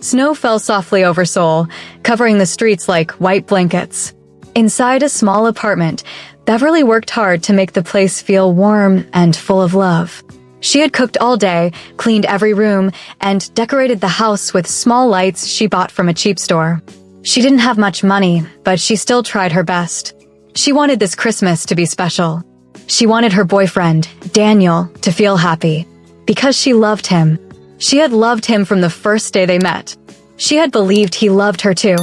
Snow fell softly over Seoul, covering the streets like white blankets. Inside a small apartment, Beverly worked hard to make the place feel warm and full of love. She had cooked all day, cleaned every room, and decorated the house with small lights she bought from a cheap store. She didn't have much money, but she still tried her best. She wanted this Christmas to be special. She wanted her boyfriend, Daniel, to feel happy. Because she loved him. She had loved him from the first day they met. She had believed he loved her too.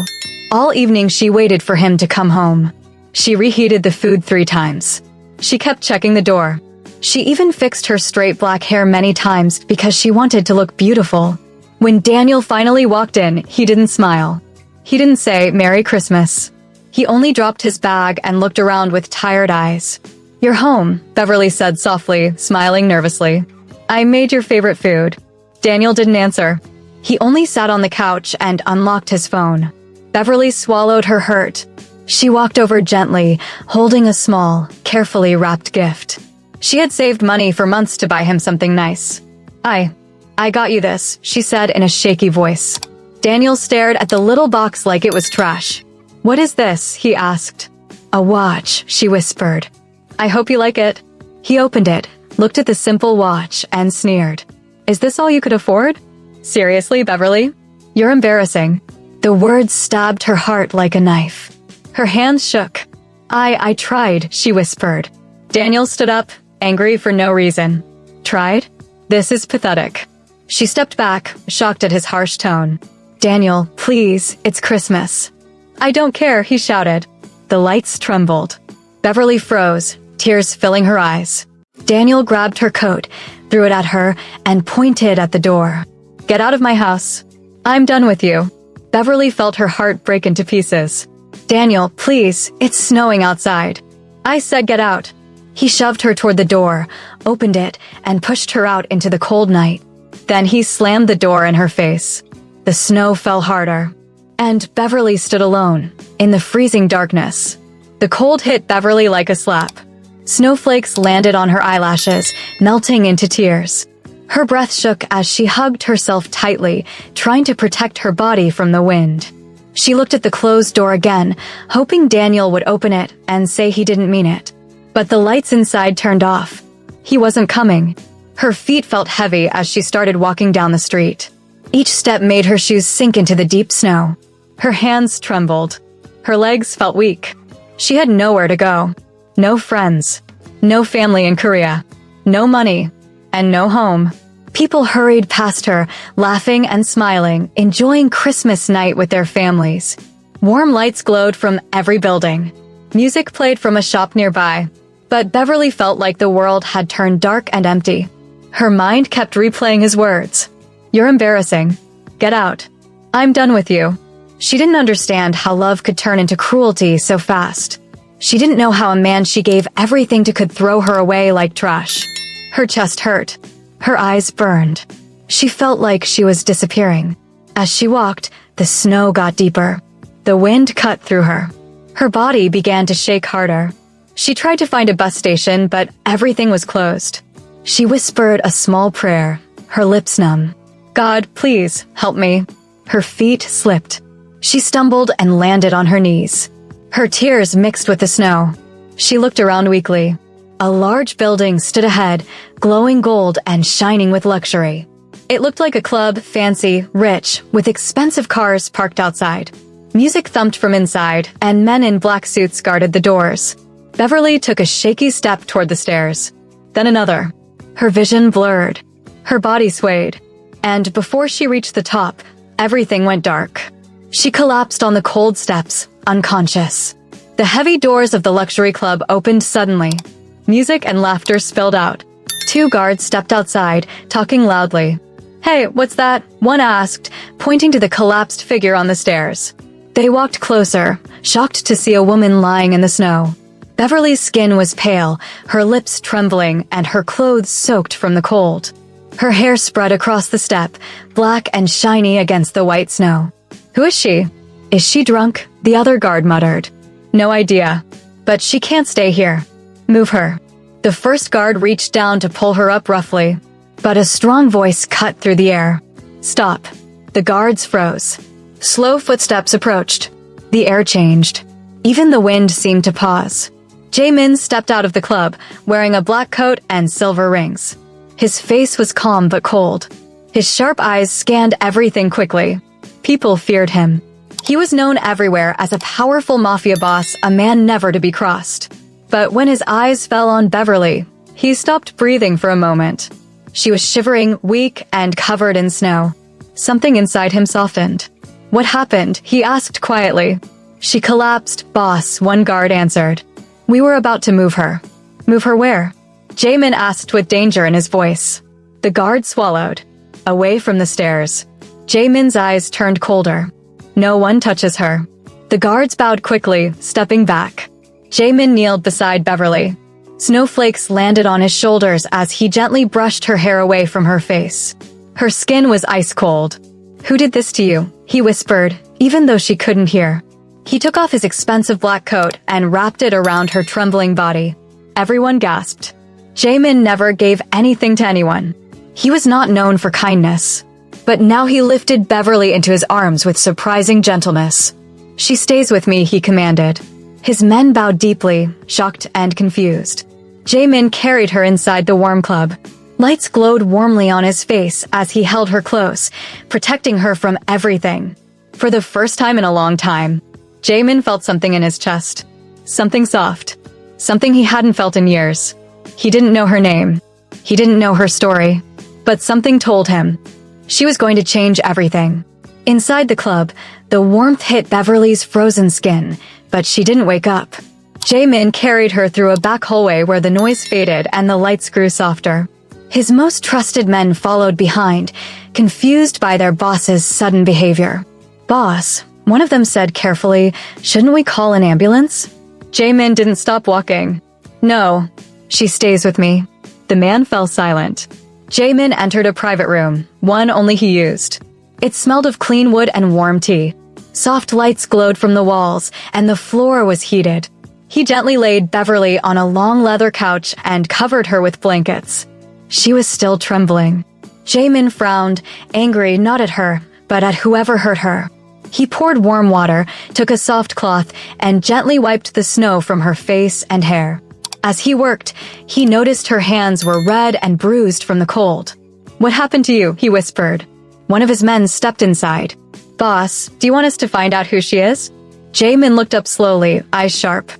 All evening she waited for him to come home. She reheated the food 3 times. She kept checking the door. She even fixed her straight black hair many times because she wanted to look beautiful. When Daniel finally walked in, he didn't smile. He didn't say, "Merry Christmas." He only dropped his bag and looked around with tired eyes. "You're home," Beverly said softly, smiling nervously. "I made your favorite food." Daniel didn't answer. He only sat on the couch and unlocked his phone. Beverly swallowed her hurt. She walked over gently, holding a small, carefully wrapped gift. She had saved money for months to buy him something nice. I got you this," she said in a shaky voice. Daniel stared at the little box like it was trash. "What is this?" he asked. "A watch," she whispered. "I hope you like it." He opened it, looked at the simple watch, and sneered. "Is this all you could afford?" "Seriously, Beverly? You're embarrassing." The words stabbed her heart like a knife. Her hands shook. I tried," she whispered. Daniel stood up, angry for no reason. "Tried? This is pathetic." She stepped back, shocked at his harsh tone. "Daniel, please, it's Christmas." "I don't care," he shouted. The lights trembled. Beverly froze, tears filling her eyes. Daniel grabbed her coat, threw it at her, and pointed at the door. "Get out of my house. I'm done with you." Beverly felt her heart break into pieces. "Daniel, please, it's snowing outside." "I said get out." He shoved her toward the door, opened it, and pushed her out into the cold night. Then he slammed the door in her face. The snow fell harder. And Beverly stood alone, in the freezing darkness. The cold hit Beverly like a slap. Snowflakes landed on her eyelashes, melting into tears. Her breath shook as she hugged herself tightly, trying to protect her body from the wind. She looked at the closed door again, hoping Daniel would open it and say he didn't mean it. But the lights inside turned off. He wasn't coming. Her feet felt heavy as she started walking down the street. Each step made her shoes sink into the deep snow. Her hands trembled. Her legs felt weak. She had nowhere to go. No friends. No family in Korea. No money. And no home. People hurried past her, laughing and smiling, enjoying Christmas night with their families. Warm lights glowed from every building. Music played from a shop nearby. But Beverly felt like the world had turned dark and empty. Her mind kept replaying his words. "You're embarrassing. Get out. I'm done with you." She didn't understand how love could turn into cruelty so fast. She didn't know how a man she gave everything to could throw her away like trash. Her chest hurt. Her eyes burned. She felt like she was disappearing. As she walked, the snow got deeper. The wind cut through her. Her body began to shake harder. She tried to find a bus station, but everything was closed. She whispered a small prayer, her lips numb. "God, please, help me." Her feet slipped. She stumbled and landed on her knees. Her tears mixed with the snow. She looked around weakly. A large building stood ahead, glowing gold and shining with luxury. It looked like a club, fancy, rich, with expensive cars parked outside. Music thumped from inside, and men in black suits guarded the doors. Beverly took a shaky step toward the stairs. Then another. Her vision blurred. Her body swayed. And before she reached the top, everything went dark. She collapsed on the cold steps, unconscious. The heavy doors of the luxury club opened suddenly. Music and laughter spilled out. 2 guards stepped outside, talking loudly. "Hey, what's that?" one asked, pointing to the collapsed figure on the stairs. They walked closer, shocked to see a woman lying in the snow. Beverly's skin was pale, her lips trembling, and her clothes soaked from the cold. Her hair spread across the step, black and shiny against the white snow. "Who is she?" "Is she drunk?" the other guard muttered. "No idea. But she can't stay here. Move her." The first guard reached down to pull her up roughly, but a strong voice cut through the air. "Stop. The guards froze. Slow footsteps approached. The air changed. Even the wind seemed to pause. Jae-min stepped out of the club, wearing a black coat and silver rings. His face was calm but cold. His sharp eyes scanned everything quickly. People feared him. He was known everywhere as a powerful mafia boss, a man never to be crossed. But when his eyes fell on Beverly, he stopped breathing for a moment. She was shivering, weak, and covered in snow. Something inside him softened. "What happened?" he asked quietly. "She collapsed, boss," one guard answered. "We were about to move her." "Move her where?" Jae-min asked with danger in his voice. The guard swallowed. Away from the stairs. Jae-min's eyes turned colder. "No one touches her." The guards bowed quickly, stepping back. Jae-min kneeled beside Beverly. Snowflakes landed on his shoulders as he gently brushed her hair away from her face. Her skin was ice cold. "Who did this to you?" he whispered, even though she couldn't hear. He took off his expensive black coat and wrapped it around her trembling body. Everyone gasped. Jae-min never gave anything to anyone. He was not known for kindness. But now he lifted Beverly into his arms with surprising gentleness. "She stays with me," he commanded. His men bowed deeply, shocked and confused. Jae-min carried her inside the warm club. Lights glowed warmly on his face as he held her close, protecting her from everything. For the first time in a long time, Jae-min felt something in his chest. Something soft. Something he hadn't felt in years. He didn't know her name. He didn't know her story. But something told him. She was going to change everything. Inside the club, the warmth hit Beverly's frozen skin, but she didn't wake up. Jae-min carried her through a back hallway where the noise faded and the lights grew softer. His most trusted men followed behind, confused by their boss's sudden behavior. "Boss," one of them said carefully, "shouldn't we call an ambulance?" Jae-min didn't stop walking. "No, she stays with me." The man fell silent. Jae-min entered a private room, one only he used. It smelled of clean wood and warm tea. Soft lights glowed from the walls, and the floor was heated. He gently laid Beverly on a long leather couch and covered her with blankets. She was still trembling. Jae-min frowned, angry not at her, but at whoever hurt her. He poured warm water, took a soft cloth, and gently wiped the snow from her face and hair. As he worked, he noticed her hands were red and bruised from the cold. "What happened to you?" he whispered. One of his men stepped inside. "Boss, do you want us to find out who she is?" Jae-min looked up slowly, eyes sharp.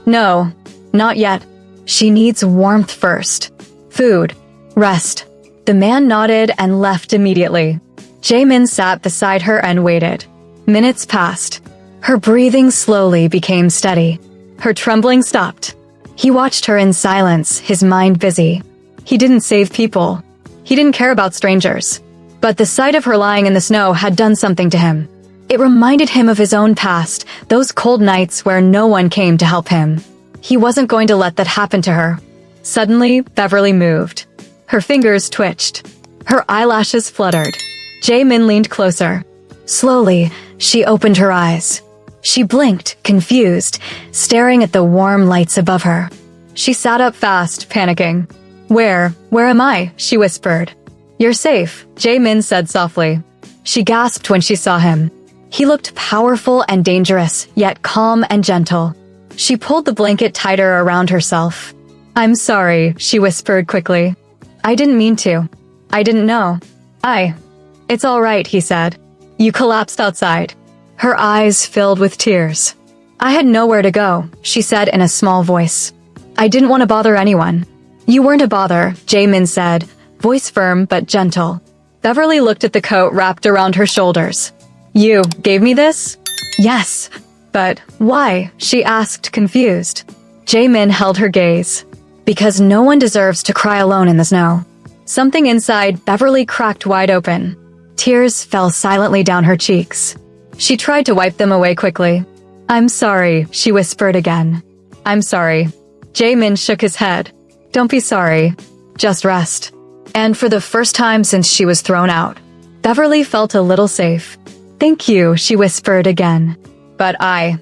"No, not yet. She needs warmth first. Food. Rest." The man nodded and left immediately. Jae-min sat beside her and waited. Minutes passed. Her breathing slowly became steady. Her trembling stopped. He watched her in silence, his mind busy. He didn't save people. He didn't care about strangers. But the sight of her lying in the snow had done something to him. It reminded him of his own past, those cold nights where no one came to help him. He wasn't going to let that happen to her. Suddenly, Beverly moved. Her fingers twitched. Her eyelashes fluttered. Jae-min leaned closer. Slowly, she opened her eyes. She blinked, confused, staring at the warm lights above her. She sat up fast, panicking. Where am I?" she whispered. "You're safe," Jae-min said softly. She gasped when she saw him. He looked powerful and dangerous, yet calm and gentle. She pulled the blanket tighter around herself. "I'm sorry," she whispered quickly. "I didn't mean to. I didn't know. It's all right," he said. "You collapsed outside." Her eyes filled with tears. "I had nowhere to go," she said in a small voice. "I didn't want to bother anyone." "You weren't a bother," Jae-min said, voice firm but gentle. Beverly looked at the coat wrapped around her shoulders. "You gave me this?" "Yes." "But why?" she asked, confused. Jae-min held her gaze. "Because no one deserves to cry alone in the snow." Something inside Beverly cracked wide open. Tears fell silently down her cheeks. She tried to wipe them away quickly. "I'm sorry," she whispered again. "I'm sorry." Jae-min shook his head. "Don't be sorry. Just rest." And for the first time since she was thrown out, Beverly felt a little safe. "Thank you," she whispered again. "But I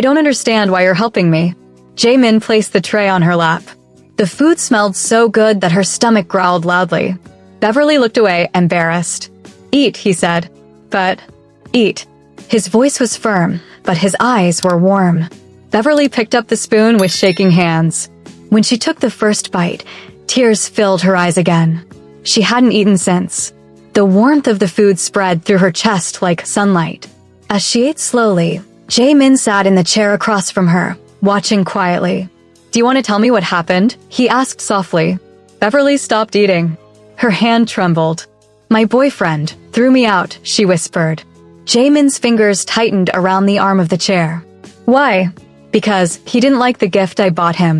don't understand why you're helping me." Jae-min placed the tray on her lap. The food smelled so good that her stomach growled loudly. Beverly looked away, embarrassed. "Eat," he said. But, eat. His voice was firm, but his eyes were warm. Beverly picked up the spoon with shaking hands. When she took the first bite, tears filled her eyes again. She hadn't eaten since. The warmth of the food spread through her chest like sunlight. As she ate slowly, Jae-min sat in the chair across from her, watching quietly. "Do you want to tell me what happened?" he asked softly. Beverly stopped eating. Her hand trembled. "My boyfriend threw me out," she whispered. Jaemin's fingers tightened around the arm of the chair. "Why?" "Because he didn't like the gift I bought him.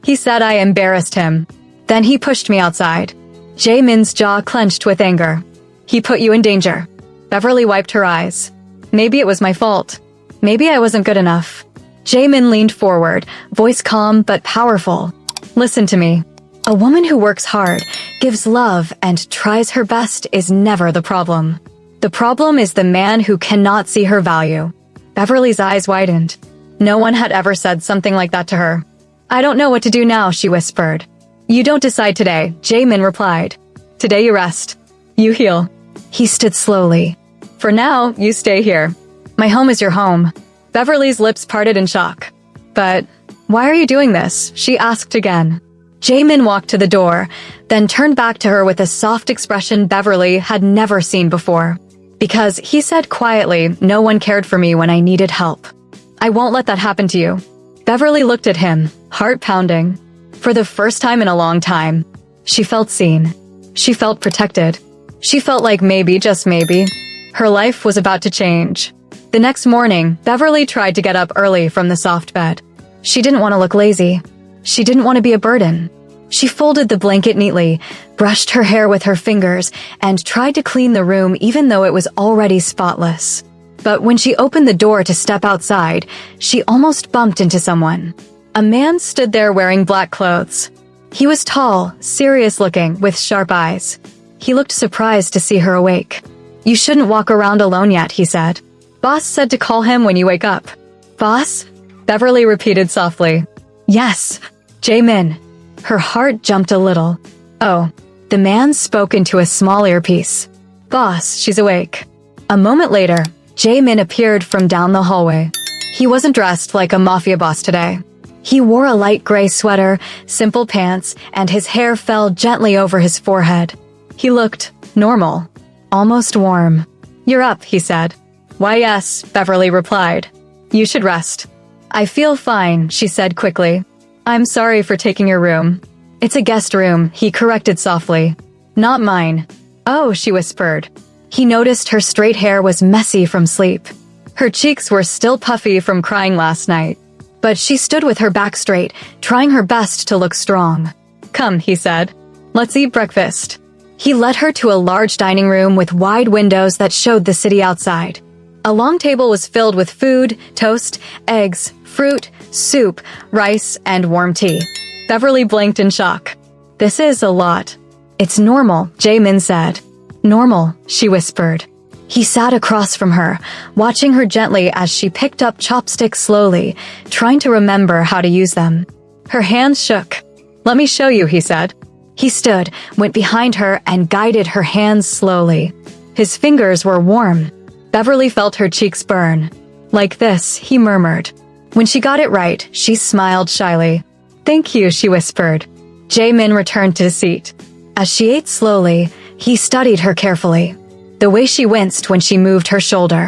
He said I embarrassed him. Then he pushed me outside." Jaemin's jaw clenched with anger. "He put you in danger." Beverly wiped her eyes. "Maybe it was my fault. Maybe I wasn't good enough." Jaemin leaned forward, voice calm but powerful. "Listen to me. A woman who works hard, gives love, and tries her best is never the problem. The problem is the man who cannot see her value." Beverly's eyes widened. No one had ever said something like that to her. "I don't know what to do now," she whispered. "You don't decide today," Jaemin replied. "Today you rest. You heal." He stood slowly. "For now, you stay here. My home is your home." Beverly's lips parted in shock. "But why are you doing this?" she asked again. Jaemin walked to the door, then turned back to her with a soft expression Beverly had never seen before. "Because he said quietly, no one cared for me when I needed help. I won't let that happen to you." Beverly looked at him, heart pounding. For the first time in a long time, she felt seen. She felt protected. She felt like maybe, just maybe, her life was about to change. The next morning, Beverly tried to get up early from the soft bed. She didn't want to look lazy. She didn't want to be a burden. She folded the blanket neatly, brushed her hair with her fingers, and tried to clean the room even though it was already spotless. But when she opened the door to step outside, she almost bumped into someone. A man stood there wearing black clothes. He was tall, serious-looking, with sharp eyes. He looked surprised to see her awake. "You shouldn't walk around alone yet," he said. "Boss said to call him when you wake up." "Boss?" Beverly repeated softly. "Yes, Jaemin." Her heart jumped a little. "Oh." The man spoke into a small earpiece. "Boss, she's awake." A moment later, Jaemin appeared from down the hallway. He wasn't dressed like a mafia boss today. He wore a light gray sweater, simple pants, and his hair fell gently over his forehead. He looked normal, almost warm. "You're up," he said. "Why, yes," Beverly replied. "You should rest." "I feel fine," she said quickly. "I'm sorry for taking your room." "It's a guest room," he corrected softly. "Not mine." "Oh," she whispered. He noticed her straight hair was messy from sleep. Her cheeks were still puffy from crying last night. But she stood with her back straight, trying her best to look strong. "Come," he said. "Let's eat breakfast." He led her to a large dining room with wide windows that showed the city outside. A long table was filled with food, toast, eggs, fruit, soup, rice, and warm tea. Beverly blinked in shock. "This is a lot." "It's normal," Jaemin said. "Normal," she whispered. He sat across from her, watching her gently as she picked up chopsticks slowly, trying to remember how to use them. Her hands shook. "Let me show you," he said. He stood, went behind her, and guided her hands slowly. His fingers were warm. Beverly felt her cheeks burn. "Like this," he murmured. When she got it right, she smiled shyly. "Thank you," she whispered. Jaemin returned to his seat. As she ate slowly, he studied her carefully. The way she winced when she moved her shoulder.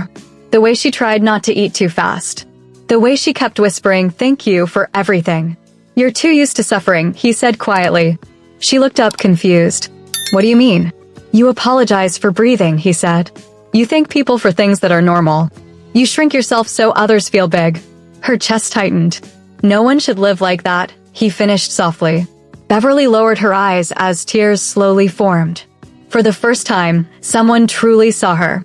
The way she tried not to eat too fast. The way she kept whispering, "Thank you for everything." "You're too used to suffering," he said quietly. She looked up confused. "What do you mean?" "You apologize for breathing," he said. "You thank people for things that are normal. You shrink yourself so others feel big." Her chest tightened. "No one should live like that," he finished softly. Beverly lowered her eyes as tears slowly formed. For the first time, someone truly saw her.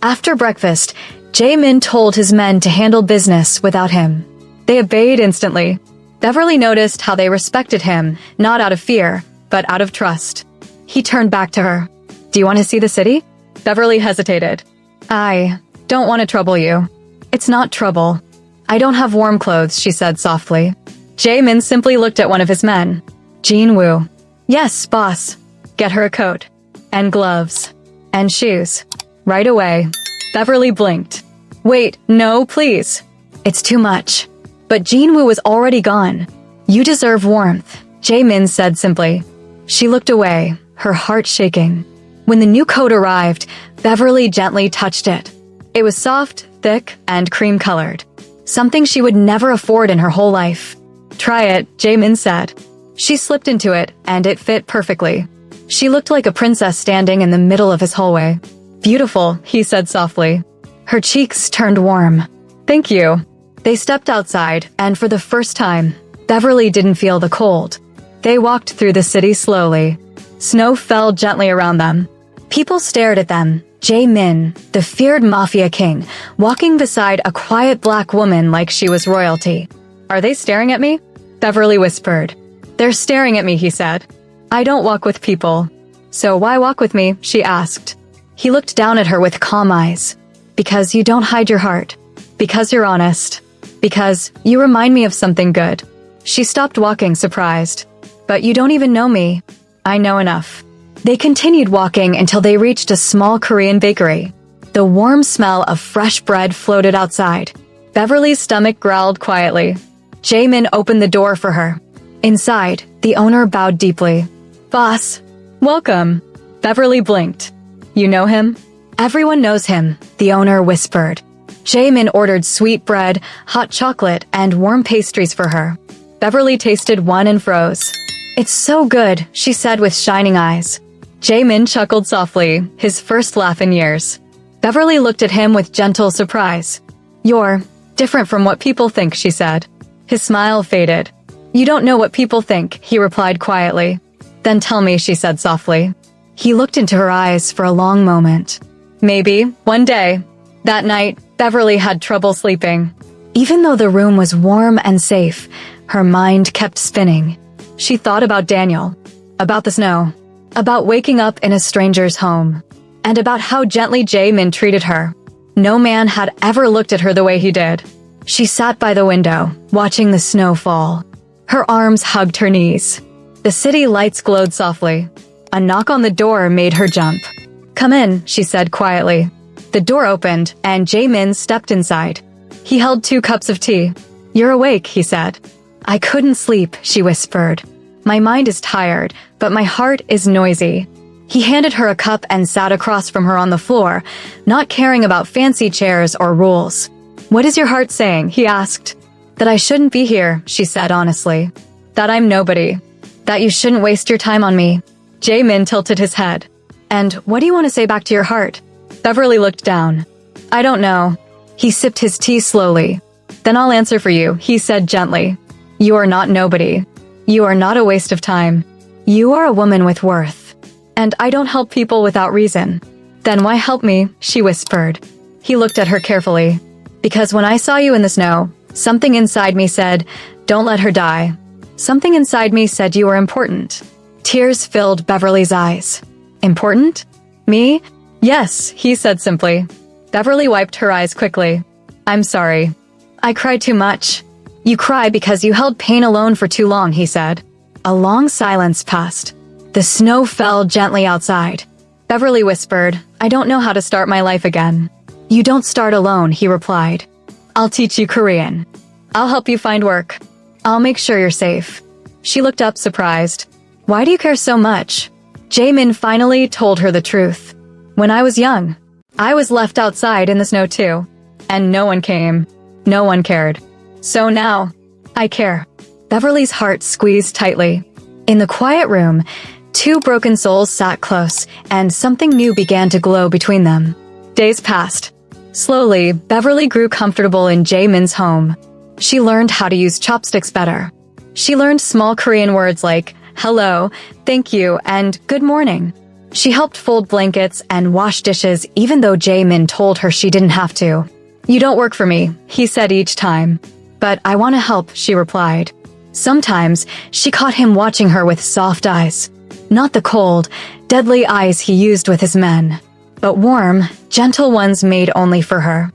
After breakfast, Jaemin told his men to handle business without him. They obeyed instantly. Beverly noticed how they respected him, not out of fear, but out of trust. He turned back to her. "Do you want to see the city?" Beverly hesitated. "I don't want to trouble you." "It's not trouble. I don't have warm clothes," she said softly. Jaemin simply looked at one of his men. "Jean Woo." "Yes, boss." "Get her a coat. And gloves. And shoes. Right away." Beverly blinked. Wait, no, please. It's too much. But Jinwoo was already gone. You deserve warmth, Jae-min said simply. She looked away, her heart shaking. When the new coat arrived, Beverly gently touched it. It was soft, thick, and cream-colored. Something she would never afford in her whole life. Try it, Jae-min said. She slipped into it, and it fit perfectly. She looked like a princess standing in the middle of his hallway. Beautiful, he said softly. Her cheeks turned warm. Thank you. They stepped outside, and for the first time, Beverly didn't feel the cold. They walked through the city slowly. Snow fell gently around them. People stared at them. Jae-min, the feared Mafia king, walking beside a quiet black woman like she was royalty. Are they staring at me? Beverly whispered. They're staring at me, he said. I don't walk with people. So why walk with me? She asked. He looked down at her with calm eyes. Because you don't hide your heart. Because you're honest. Because you remind me of something good. She stopped walking, surprised. But you don't even know me. I know enough. They continued walking until they reached a small Korean bakery. The warm smell of fresh bread floated outside. Beverly's stomach growled quietly. Jae-min opened the door for her. Inside, the owner bowed deeply. Boss, welcome. Beverly blinked. You know him? Everyone knows him, the owner whispered. Jae-min ordered sweet bread, hot chocolate, and warm pastries for her. Beverly tasted one and froze. It's so good, she said with shining eyes. Jae-min chuckled softly, his first laugh in years. Beverly looked at him with gentle surprise. You're different from what people think, she said. His smile faded. You don't know what people think, he replied quietly. Then tell me, she said softly. He looked into her eyes for a long moment. Maybe, one day. That night, Beverly had trouble sleeping. Even though the room was warm and safe, her mind kept spinning. She thought about Daniel, about the snow, about waking up in a stranger's home, and about how gently Jae-min treated her. No man had ever looked at her the way he did. She sat by the window, watching the snow fall. Her arms hugged her knees. The city lights glowed softly. A knock on the door made her jump. Come in, she said quietly. The door opened, and Jae-min stepped inside. He held 2 cups of tea. You're awake, he said. I couldn't sleep, she whispered. My mind is tired, but my heart is noisy. He handed her a cup and sat across from her on the floor, not caring about fancy chairs or rules. What is your heart saying? He asked. That I shouldn't be here, she said honestly. That I'm nobody. That you shouldn't waste your time on me. Jae-min tilted his head. And what do you want to say back to your heart? Beverly looked down. I don't know. He sipped his tea slowly. Then I'll answer for you, he said gently. You are not nobody. You are not a waste of time. You are a woman with worth. And I don't help people without reason. Then why help me? She whispered. He looked at her carefully. Because when I saw you in the snow, something inside me said, don't let her die. Something inside me said you were important. Tears filled Beverly's eyes. Important? Me? Yes, he said simply. Beverly wiped her eyes quickly. I'm sorry. I cried too much. You cry because you held pain alone for too long, he said. A long silence passed. The snow fell gently outside. Beverly whispered, I don't know how to start my life again. You don't start alone, he replied. I'll teach you Korean. I'll help you find work. I'll make sure you're safe. She looked up surprised. Why do you care so much? Jae-min finally told her the truth. When I was young, I was left outside in the snow too. And no one came. No one cared. So now, I care. Beverly's heart squeezed tightly. In the quiet room, 2 broken souls sat close, and something new began to glow between them. Days passed. Slowly, Beverly grew comfortable in Jae-min's home. She learned how to use chopsticks better. She learned small Korean words like hello, thank you, and good morning. She helped fold blankets and wash dishes even though Jae-min told her she didn't have to. You don't work for me, he said each time. But I want to help, she replied. Sometimes, she caught him watching her with soft eyes. Not the cold, deadly eyes he used with his men, but warm, gentle ones made only for her.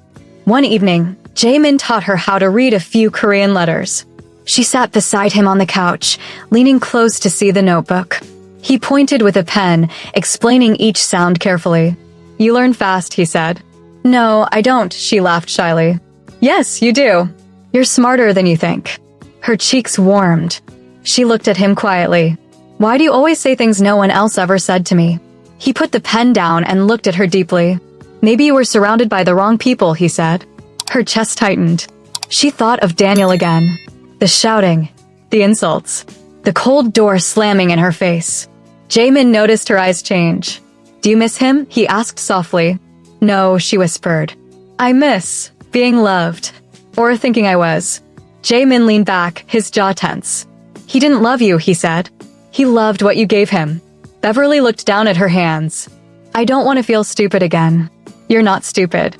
One evening, Jae-min taught her how to read a few Korean letters. She sat beside him on the couch, leaning close to see the notebook. He pointed with a pen, explaining each sound carefully. You learn fast, he said. No, I don't, she laughed shyly. Yes, you do. You're smarter than you think. Her cheeks warmed. She looked at him quietly. Why do you always say things no one else ever said to me? He put the pen down and looked at her deeply. Maybe you were surrounded by the wrong people, he said. Her chest tightened. She thought of Daniel again. The shouting, the insults, the cold door slamming in her face. Jaemin noticed her eyes change. Do you miss him? He asked softly. No, she whispered. I miss being loved. Or thinking I was. Jaemin leaned back, his jaw tense. He didn't love you, he said. He loved what you gave him. Beverly looked down at her hands. I don't want to feel stupid again. You're not stupid.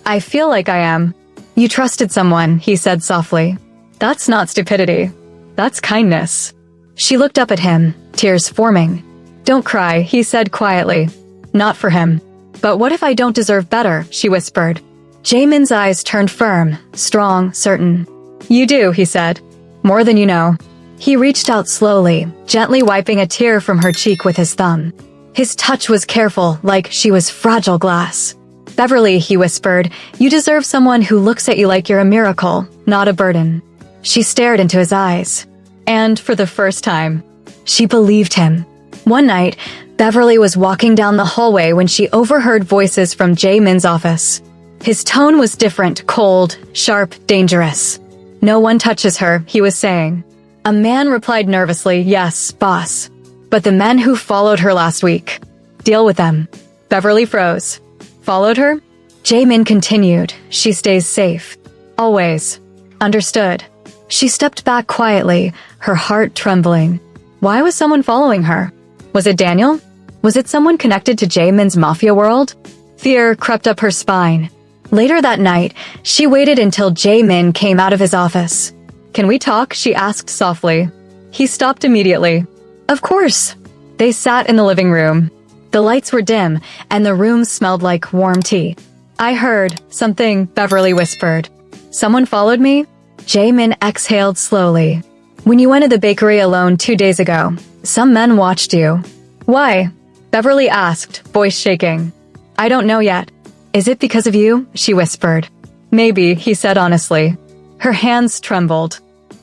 I feel like I am. You trusted someone, he said softly. That's not stupidity. That's kindness. She looked up at him, tears forming. Don't cry, he said quietly. Not for him. But what if I don't deserve better, she whispered. Jaemin's eyes turned firm, strong, certain. You do, he said. More than you know. He reached out slowly, gently wiping a tear from her cheek with his thumb. His touch was careful, like she was fragile glass. Beverly, he whispered, you deserve someone who looks at you like you're a miracle, not a burden. She stared into his eyes. And for the first time, she believed him. One night, Beverly was walking down the hallway when she overheard voices from Jaemin's office. His tone was different, cold, sharp, dangerous. No one touches her, he was saying. A man replied nervously, yes, boss. But the men who followed her last week. Deal with them. Beverly froze. Followed her? Jaemin continued. She stays safe. Always. Understood. She stepped back quietly, her heart trembling. Why was someone following her? Was it Daniel? Was it someone connected to Jaemin's Mafia world? Fear crept up her spine. Later that night, she waited until Jaemin came out of his office. Can we talk? She asked softly. He stopped immediately. Of course. They sat in the living room. The lights were dim, and the room smelled like warm tea. I heard something, Beverly whispered. Someone followed me? Jaemin exhaled slowly. When you went to the bakery alone 2 days ago, some men watched you. Why? Beverly asked, voice shaking. I don't know yet. Is it because of you? She whispered. Maybe, he said honestly. Her hands trembled.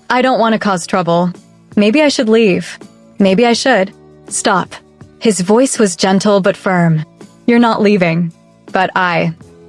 I don't want to cause trouble. Maybe I should leave. Maybe I should. Stop. His voice was gentle but firm. You're not leaving. But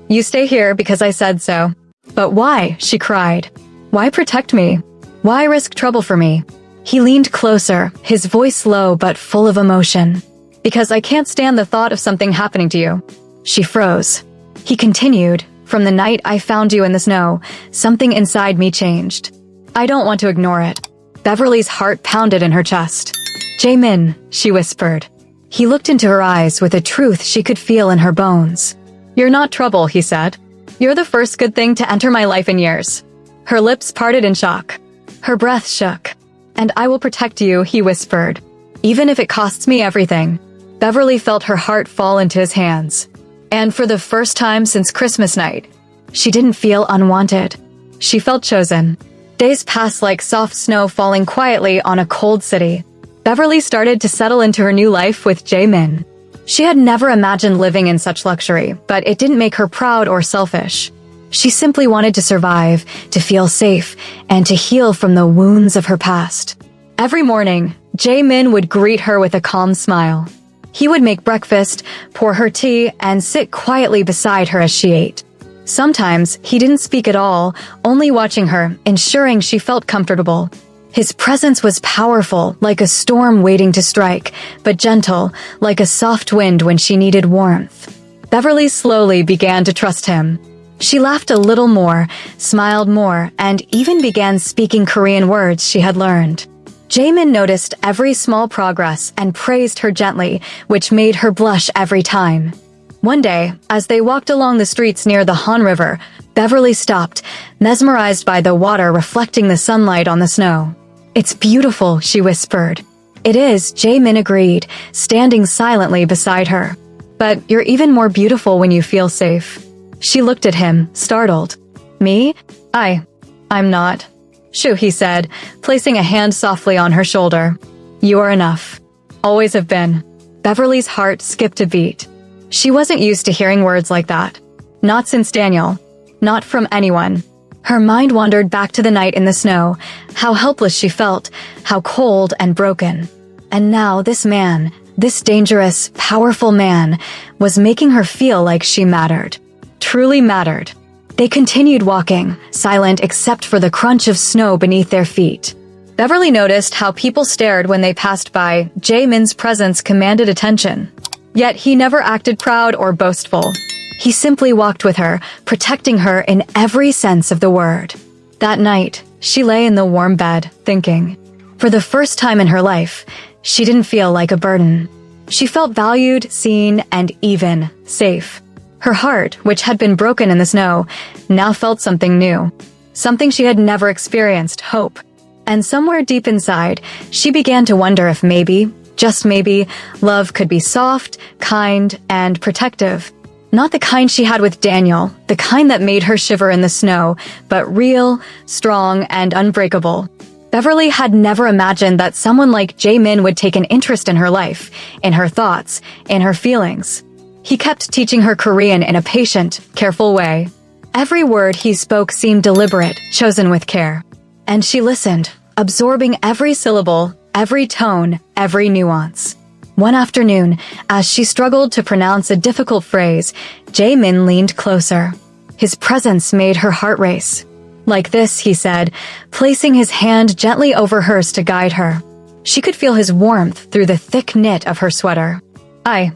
You stay here because I said so. But why? She cried. Why protect me? Why risk trouble for me? He leaned closer, his voice low but full of emotion. Because I can't stand the thought of something happening to you. She froze. He continued, from the night I found you in the snow, something inside me changed. I don't want to ignore it. Beverly's heart pounded in her chest. Jaemin, she whispered. He looked into her eyes with a truth she could feel in her bones. You're not trouble, he said. You're the first good thing to enter my life in years. Her lips parted in shock. Her breath shook. And I will protect you, he whispered. Even if it costs me everything. Beverly felt her heart fall into his hands. And for the first time since Christmas night, she didn't feel unwanted. She felt chosen. Days passed like soft snow falling quietly on a cold city. Beverly started to settle into her new life with Jaemin. She had never imagined living in such luxury, but it didn't make her proud or selfish. She simply wanted to survive, to feel safe, and to heal from the wounds of her past. Every morning, Jaemin would greet her with a calm smile. He would make breakfast, pour her tea, and sit quietly beside her as she ate. Sometimes, he didn't speak at all, only watching her, ensuring she felt comfortable. His presence was powerful, like a storm waiting to strike, but gentle, like a soft wind when she needed warmth. Beverly slowly began to trust him. She laughed a little more, smiled more, and even began speaking Korean words she had learned. Jaemin noticed every small progress and praised her gently, which made her blush every time. One day, as they walked along the streets near the Han River, Beverly stopped, mesmerized by the water reflecting the sunlight on the snow. It's beautiful, she whispered. It is, Jaemin agreed, standing silently beside her. But you're even more beautiful when you feel safe. She looked at him, startled. Me? I'm not. Shoo, he said, placing a hand softly on her shoulder. You are enough. Always have been. Beverly's heart skipped a beat. She wasn't used to hearing words like that. Not since Daniel. Not from anyone. Her mind wandered back to the night in the snow, how helpless she felt, how cold and broken. And now this man, this dangerous, powerful man, was making her feel like she mattered. Truly mattered. They continued walking, silent except for the crunch of snow beneath their feet. Beverly noticed how people stared when they passed by. Jae-min's presence commanded attention. Yet he never acted proud or boastful. He simply walked with her, protecting her in every sense of the word. That night, she lay in the warm bed, thinking. For the first time in her life, she didn't feel like a burden. She felt valued, seen, and even safe. Her heart, which had been broken in the snow, now felt something new. Something she had never experienced, hope. And somewhere deep inside, she began to wonder if maybe, just maybe, love could be soft, kind, and protective. Not the kind she had with Daniel, the kind that made her shiver in the snow, but real, strong, and unbreakable. Beverly had never imagined that someone like Jae-min would take an interest in her life, in her thoughts, in her feelings. He kept teaching her Korean in a patient, careful way. Every word he spoke seemed deliberate, chosen with care. And she listened, absorbing every syllable, every tone, every nuance. One afternoon, as she struggled to pronounce a difficult phrase, Jae-min leaned closer. His presence made her heart race. Like this, he said, placing his hand gently over hers to guide her. She could feel his warmth through the thick knit of her sweater. I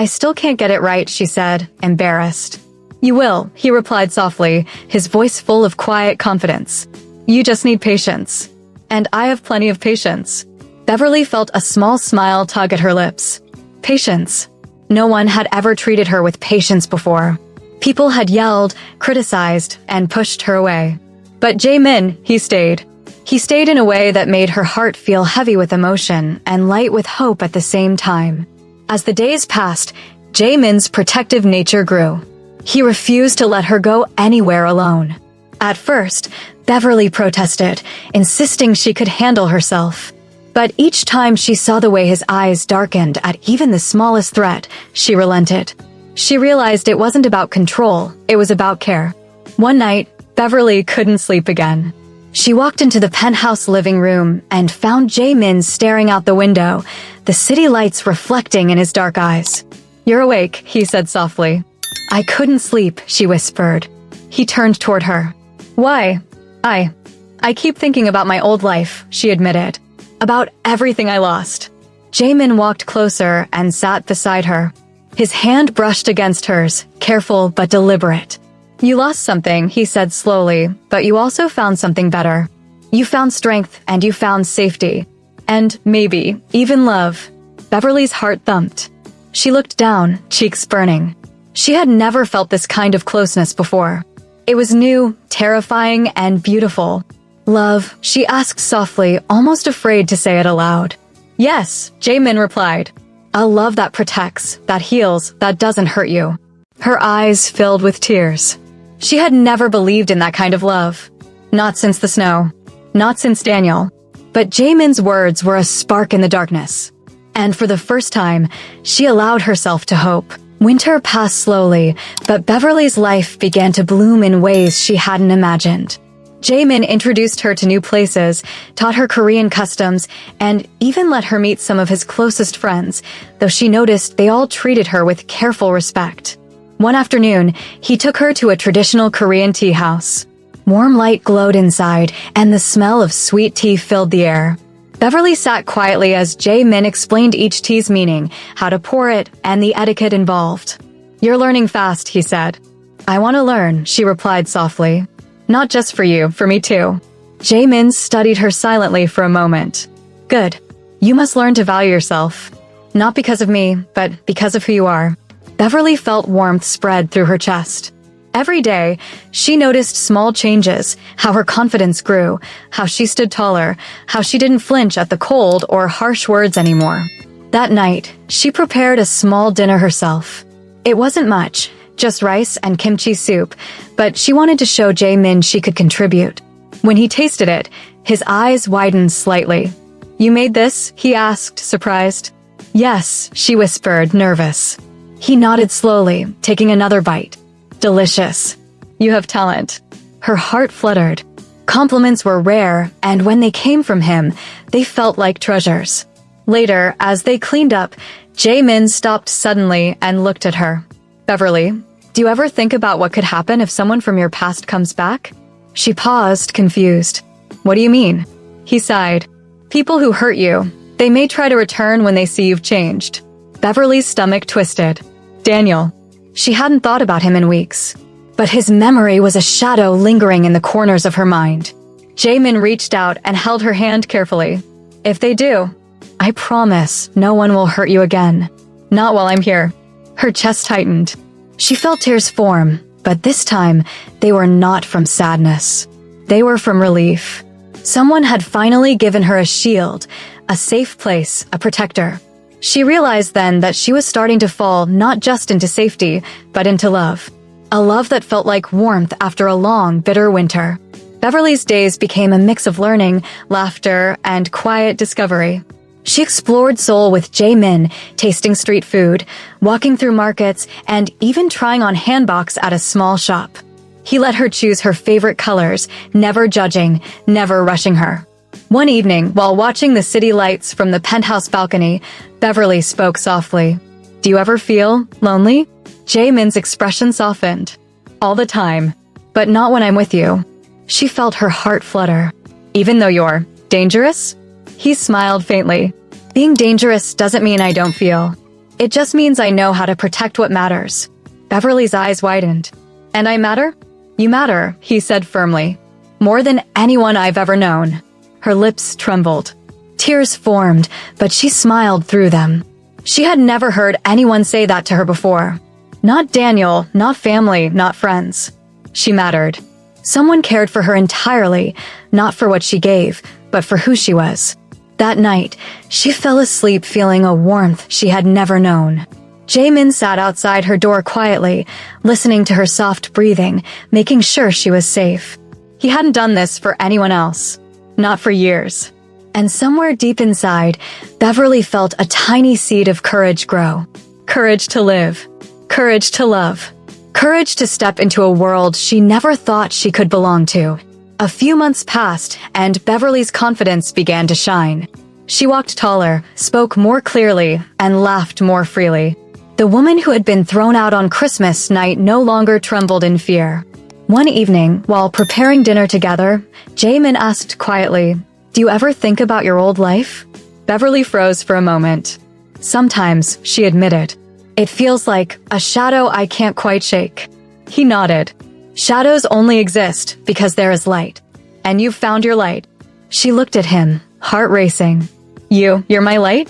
still can't get it right, she said, embarrassed. You will, he replied softly, his voice full of quiet confidence. You just need patience. And I have plenty of patience. Beverly felt a small smile tug at her lips. Patience. No one had ever treated her with patience before. People had yelled, criticized, and pushed her away. But Jae-min, he stayed. He stayed in a way that made her heart feel heavy with emotion and light with hope at the same time. As the days passed, Jae-min's protective nature grew. He refused to let her go anywhere alone. At first, Beverly protested, insisting she could handle herself. But each time she saw the way his eyes darkened at even the smallest threat, she relented. She realized it wasn't about control, it was about care. One night, Beverly couldn't sleep again. She walked into the penthouse living room and found Jae-min staring out the window, the city lights reflecting in his dark eyes. You're awake, he said softly. I couldn't sleep, she whispered. He turned toward her. Why? I keep thinking about my old life, she admitted. About everything I lost. Jae-min walked closer and sat beside her. His hand brushed against hers, careful but deliberate. You lost something, he said slowly, but you also found something better. You found strength and you found safety. And maybe, even love. Beverly's heart thumped. She looked down, cheeks burning. She had never felt this kind of closeness before. It was new, terrifying, and beautiful. Love, she asked softly, almost afraid to say it aloud. Yes, Jae-min replied. A love that protects, that heals, that doesn't hurt you. Her eyes filled with tears. She had never believed in that kind of love. Not since the snow. Not since Daniel. But Jae-min's words were a spark in the darkness. And for the first time, she allowed herself to hope. Winter passed slowly, but Beverly's life began to bloom in ways she hadn't imagined. Jae-min introduced her to new places, taught her Korean customs, and even let her meet some of his closest friends, though she noticed they all treated her with careful respect. One afternoon, he took her to a traditional Korean tea house. Warm light glowed inside, and the smell of sweet tea filled the air. Beverly sat quietly as Jae-min explained each tea's meaning, how to pour it, and the etiquette involved. You're learning fast, he said. I want to learn, she replied softly. Not just for you, for me too. Jae-min studied her silently for a moment. Good. You must learn to value yourself. Not because of me, but because of who you are. Beverly felt warmth spread through her chest. Every day, she noticed small changes, how her confidence grew, how she stood taller, how she didn't flinch at the cold or harsh words anymore. That night, she prepared a small dinner herself. It wasn't much, just rice and kimchi soup, but she wanted to show Jae-min she could contribute. When he tasted it, his eyes widened slightly. You made this? He asked, surprised. Yes, she whispered, nervous. He nodded slowly, taking another bite. Delicious. You have talent. Her heart fluttered. Compliments were rare, and when they came from him, they felt like treasures. Later, as they cleaned up, Jae-min stopped suddenly and looked at her. Beverly, do you ever think about what could happen if someone from your past comes back? She paused, confused. What do you mean? He sighed. People who hurt you, they may try to return when they see you've changed. Beverly's stomach twisted. Daniel. She hadn't thought about him in weeks. But his memory was a shadow lingering in the corners of her mind. Jae-min reached out and held her hand carefully. If they do, I promise no one will hurt you again. Not while I'm here. Her chest tightened. She felt tears form, but this time they were not from sadness. They were from relief. Someone had finally given her a shield, a safe place, a protector. She realized then that she was starting to fall not just into safety, but into love. A love that felt like warmth after a long, bitter winter. Beverly's days became a mix of learning, laughter, and quiet discovery. She explored Seoul with Jae-min, tasting street food, walking through markets, and even trying on hanboks at a small shop. He let her choose her favorite colors, never judging, never rushing her. One evening, while watching the city lights from the penthouse balcony, Beverly spoke softly. Do you ever feel lonely? Jae-min's expression softened. All the time. But not when I'm with you. She felt her heart flutter. Even though you're dangerous? He smiled faintly. Being dangerous doesn't mean I don't feel. It just means I know how to protect what matters. Beverly's eyes widened. And I matter? You matter, he said firmly. More than anyone I've ever known. Her lips trembled. Tears formed, but she smiled through them. She had never heard anyone say that to her before. Not Daniel, not family, not friends. She mattered. Someone cared for her entirely, not for what she gave, but for who she was. That night, she fell asleep feeling a warmth she had never known. Jae-min sat outside her door quietly, listening to her soft breathing, making sure she was safe. He hadn't done this for anyone else. Not for years. And somewhere deep inside, Beverly felt a tiny seed of courage grow. Courage to live. Courage to love. Courage to step into a world she never thought she could belong to. A few months passed, and Beverly's confidence began to shine. She walked taller, spoke more clearly, and laughed more freely. The woman who had been thrown out on Christmas night no longer trembled in fear. One evening, while preparing dinner together, Jae-min asked quietly, Do you ever think about your old life? Beverly froze for a moment. Sometimes, she admitted. It feels like a shadow I can't quite shake. He nodded. Shadows only exist because there is light. And you've found your light. She looked at him, heart racing. You're my light?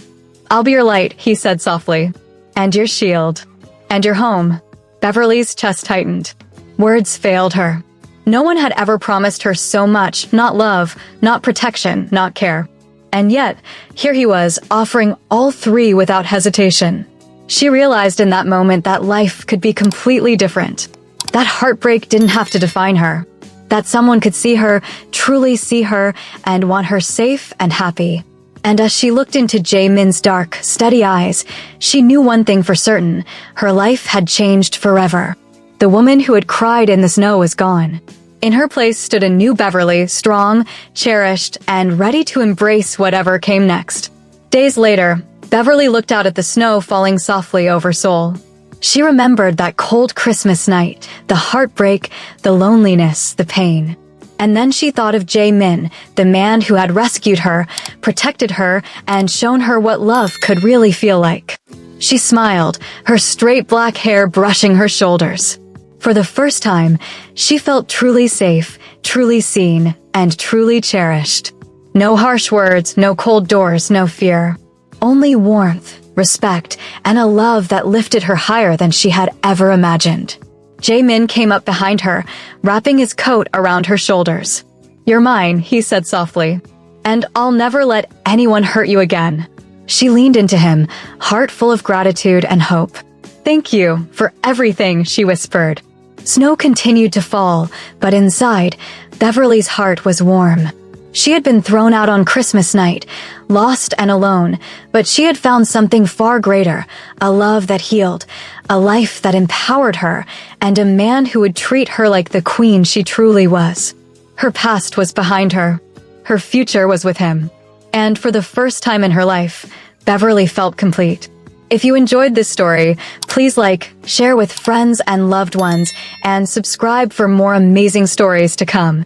I'll be your light, he said softly. And your shield. And your home. Beverly's chest tightened. Words failed her. No one had ever promised her so much, not love, not protection, not care. And yet, here he was, offering all three without hesitation. She realized in that moment that life could be completely different. That heartbreak didn't have to define her. That someone could see her, truly see her, and want her safe and happy. And as she looked into Jae-min's dark, steady eyes, she knew one thing for certain. Her life had changed forever. The woman who had cried in the snow was gone. In her place stood a new Beverly, strong, cherished, and ready to embrace whatever came next. Days later, Beverly looked out at the snow falling softly over Seoul. She remembered that cold Christmas night, the heartbreak, the loneliness, the pain. And then she thought of Jae-min, the man who had rescued her, protected her, and shown her what love could really feel like. She smiled, her straight black hair brushing her shoulders. For the first time, she felt truly safe, truly seen, and truly cherished. No harsh words, no cold doors, no fear. Only warmth, respect, and a love that lifted her higher than she had ever imagined. Jae-min came up behind her, wrapping his coat around her shoulders. You're mine, he said softly. And I'll never let anyone hurt you again. She leaned into him, heart full of gratitude and hope. Thank you for everything, she whispered. Snow continued to fall, but inside, Beverly's heart was warm. She had been thrown out on Christmas night, lost and alone, but she had found something far greater, a love that healed, a life that empowered her, and a man who would treat her like the queen she truly was. Her past was behind her. Her future was with him. And for the first time in her life, Beverly felt complete. If you enjoyed this story, please like, share with friends and loved ones, and subscribe for more amazing stories to come.